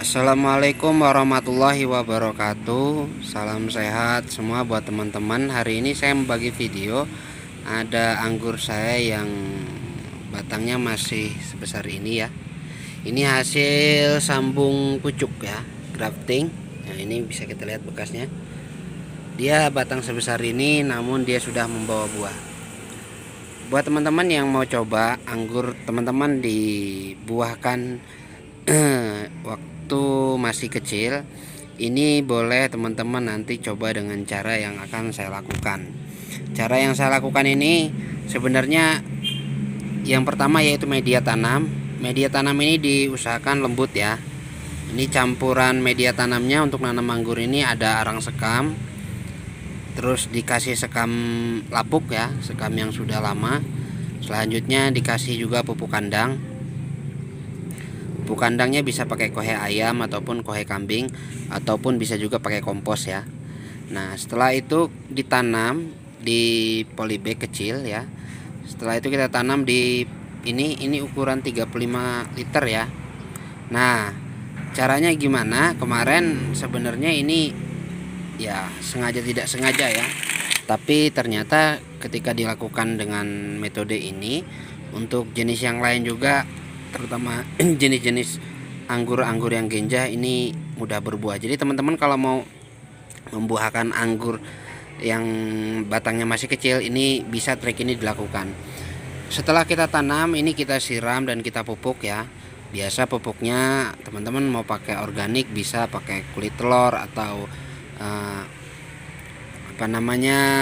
Assalamualaikum warahmatullahi wabarakatuh. Salam sehat semua buat teman-teman. Hari ini saya membagi video. Ada anggur saya yang batangnya masih sebesar ini ya. Ini hasil sambung pucuk ya, grafting. Nah, ini bisa kita lihat bekasnya. Dia batang sebesar ini namun dia sudah membawa buah. Buat teman-teman yang mau coba anggur teman-teman dibuahkan waktu masih kecil, ini boleh teman-teman nanti coba dengan cara yang akan saya lakukan. Cara yang saya lakukan ini sebenarnya yang pertama yaitu media tanam. Media tanam ini diusahakan lembut ya. Ini campuran media tanamnya untuk nanam anggur ini ada arang sekam, terus dikasih sekam lapuk ya, sekam yang sudah lama. Selanjutnya dikasih juga pupuk kandang. Pupuk kandangnya bisa pakai kohe ayam ataupun kohe kambing, ataupun bisa juga pakai kompos ya. Nah, setelah itu ditanam di polybag kecil ya. Setelah itu kita tanam di ini ukuran 35 liter ya. Nah, caranya gimana? Kemarin sebenarnya ini ya sengaja tidak sengaja ya. Tapi ternyata ketika dilakukan dengan metode ini, untuk jenis yang lain juga, terutama jenis-jenis anggur-anggur yang genjah ini mudah berbuah. Jadi teman-teman kalau mau membuahkan anggur yang batangnya masih kecil, ini bisa trik ini dilakukan. Setelah kita tanam, ini kita siram dan kita pupuk ya. Biasa pupuknya teman-teman mau pakai organik, bisa pakai kulit telur atau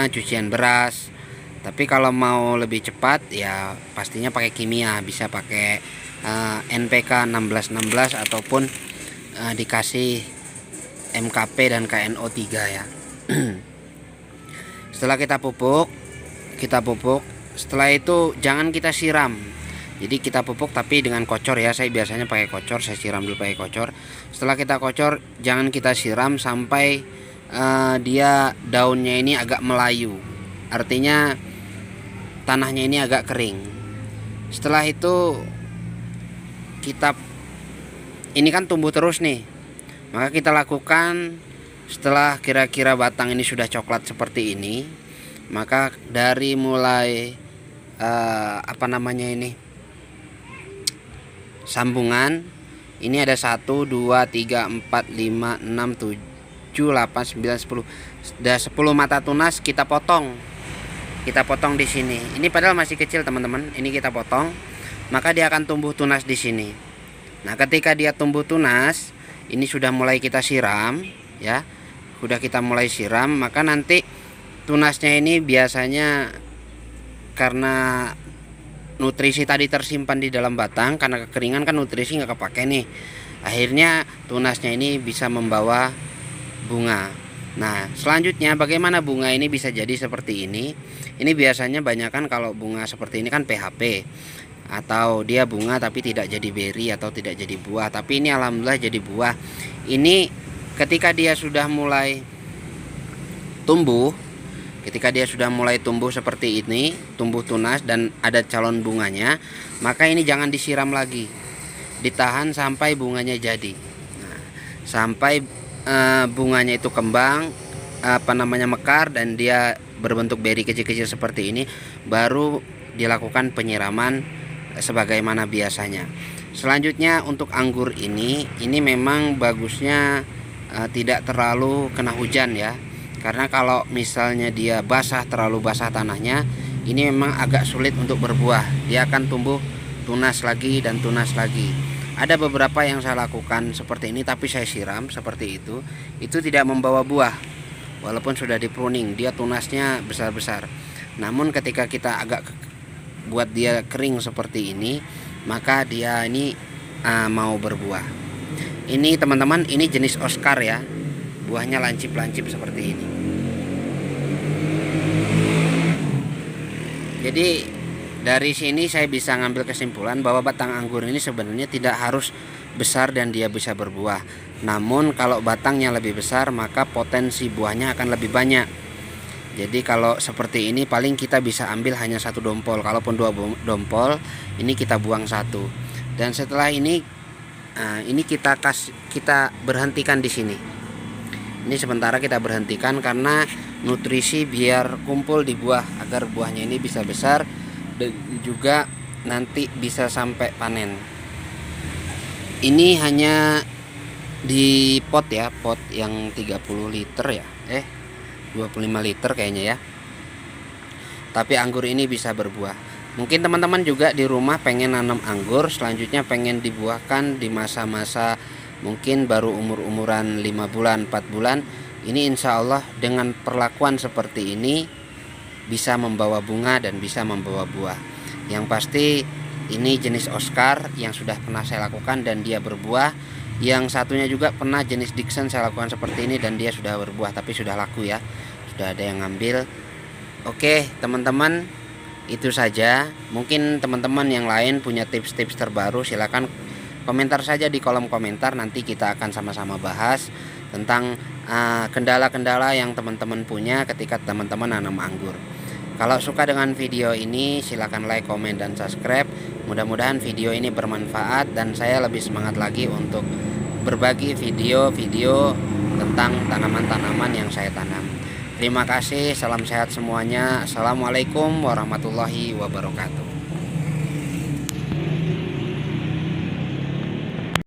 cucian beras. Tapi kalau mau lebih cepat ya pastinya pakai kimia, bisa pakai NPK 1616 ataupun dikasih MKP dan KNO3 ya. Setelah kita pupuk, setelah itu jangan kita siram. Jadi kita pupuk tapi dengan kocor ya. Saya biasanya pakai kocor, saya siram dulu pakai kocor. Setelah kita kocor, jangan kita siram sampai dia daunnya ini agak melayu. Artinya tanahnya ini agak kering. Setelah itu ini kan tumbuh terus nih. Maka kita lakukan setelah kira-kira batang ini sudah coklat seperti ini, maka dari mulai sambungan ini ada 1 2 3 4 5 6 7 8 9 10. Sudah 10 mata tunas kita potong. Kita potong di sini. Ini padahal masih kecil, teman-teman. Ini kita potong, maka dia akan tumbuh tunas di sini. Nah, ketika dia tumbuh tunas, ini sudah mulai kita siram ya. Sudah kita mulai siram, maka nanti tunasnya ini biasanya karena nutrisi tadi tersimpan di dalam batang, karena kekeringan kan nutrisi nggak kepake nih. Akhirnya tunasnya ini bisa membawa bunga. Nah, selanjutnya bagaimana bunga ini bisa jadi seperti ini? Ini biasanya banyakan kalau bunga seperti ini kan PHP, atau dia bunga tapi tidak jadi beri atau tidak jadi buah. Tapi ini alhamdulillah jadi buah. Ini ketika dia sudah mulai tumbuh, seperti ini, tumbuh tunas dan ada calon bunganya, maka ini jangan disiram lagi. Ditahan sampai bunganya jadi. Nah, sampai bunganya itu kembang, mekar dan dia berbentuk beri kecil-kecil seperti ini, baru dilakukan penyiraman sebagaimana biasanya. Selanjutnya untuk anggur ini memang bagusnya tidak terlalu kena hujan ya, karena kalau misalnya dia terlalu basah tanahnya, ini memang agak sulit untuk berbuah. Dia akan tumbuh tunas lagi dan tunas lagi. Ada beberapa yang saya lakukan seperti ini, tapi saya siram seperti itu tidak membawa buah. Walaupun sudah di pruning, dia tunasnya besar-besar. Namun ketika kita agak buat dia kering seperti ini, maka dia ini mau berbuah. Ini teman-teman, ini jenis Oscar ya. Buahnya lancip-lancip seperti ini. Jadi dari sini saya bisa ngambil kesimpulan bahwa batang anggur ini sebenarnya tidak harus besar dan dia bisa berbuah. Namun kalau batangnya lebih besar, maka potensi buahnya akan lebih banyak. Jadi kalau seperti ini paling kita bisa ambil hanya 1 dompol. Kalaupun 2 dompol, ini kita buang 1. Dan setelah ini Nah, ini kita berhentikan di sini. Ini sementara kita berhentikan karena nutrisi biar kumpul di buah agar buahnya ini bisa besar dan juga nanti bisa sampai panen. Ini hanya di pot ya, pot yang 30 liter ya. 25 liter kayaknya ya. Tapi anggur ini bisa berbuah. Mungkin teman-teman juga di rumah pengen nanam anggur, selanjutnya pengen dibuahkan di masa-masa mungkin baru umur-umuran 5 bulan, 4 bulan. Ini insya Allah dengan perlakuan seperti ini bisa membawa bunga dan bisa membawa buah. Yang pasti ini jenis Oscar yang sudah pernah saya lakukan dan dia berbuah. Yang satunya juga pernah jenis Dickson saya lakukan seperti ini dan dia sudah berbuah, tapi sudah laku ya, sudah ada yang ngambil. Oke teman-teman, itu saja. Mungkin teman-teman yang lain punya tips-tips terbaru, silakan komentar saja di kolom komentar. Nanti kita akan sama-sama bahas tentang kendala-kendala yang teman-teman punya ketika teman-teman nanam anggur. Kalau suka dengan video ini silakan like, komen, dan subscribe. Mudah-mudahan video ini bermanfaat dan saya lebih semangat lagi untuk berbagi video-video tentang tanaman-tanaman yang saya tanam. Terima kasih, salam sehat semuanya. Assalamualaikum warahmatullahi wabarakatuh.